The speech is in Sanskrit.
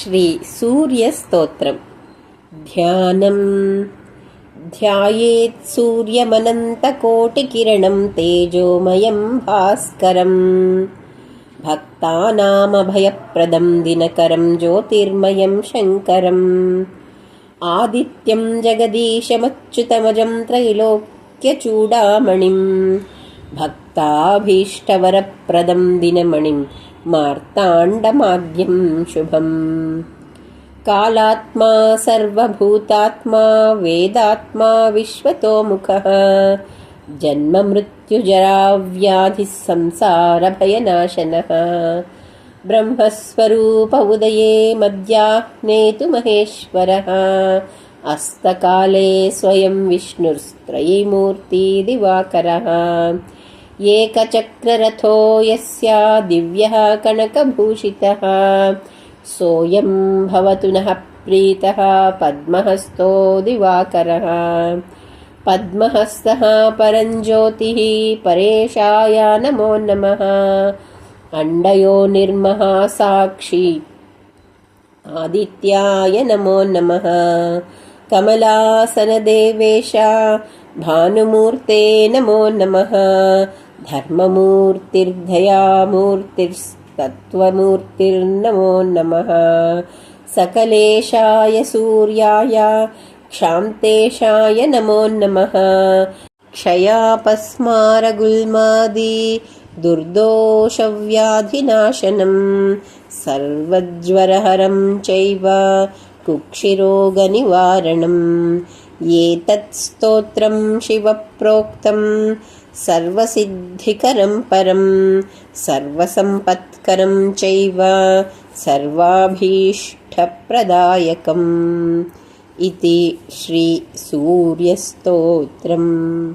श्री सूर्यस्तोत्रम्। ध्यानम्। ध्यायेत् सूर्यमनन्तकोटिकिरणं तेजोमयं भास्करम्। भक्तानामभयप्रदं दिनकरं ज्योतिर्मयं शङ्करम्। आदित्यं जगदीशमच्युतमजं त्रैलोक्यचूडामणिं। भक्ताभीष्टवरप्रदं दिनमणिं मार्ताण्डमाद्यं शुभम्। कालात्मा सर्वभूतात्मा वेदात्मा विश्वतोमुखः। जन्ममृत्युजराव्याधिः संसारभयनाशनः। ब्रह्मस्वरूप उदये मध्याह्नेतु महेश्वरः। अस्तकाले स्वयं विष्णुस्त्रयीमूर्ति दिवाकरः। एकचक्ररथो यस्य दिव्यः कनकभूषितः। सोऽयं भवतु नः प्रीतः पद्महस्तो दिवाकरः। पद्महस्तः परञ्ज्योतिः परेशाय नमो नमः। अण्डयो निर्महासाक्षी आदित्याय नमो नमः। कमलासनदेवेश भानुमूर्ते नमो नमः। धर्ममूर्तिर्दयामूर्तिस्तत्त्वमूर्तिर्नमो नमः। सकलेशाय सूर्याय क्षान्तेशाय नमो नमः। क्षयापस्मारगुल्मादि दुर्दोषव्याधिनाशनं सर्वज्वरहरं चैव कुक्षिरोगनिवारणम्। एतत् स्तोत्रं शिवप्रोक्तं सर्वसिद्धिकरं परं सर्वसम्पत्करं चैव सर्वाभीष्टप्रदायकम् इति श्री सूर्यस्तोत्रम्।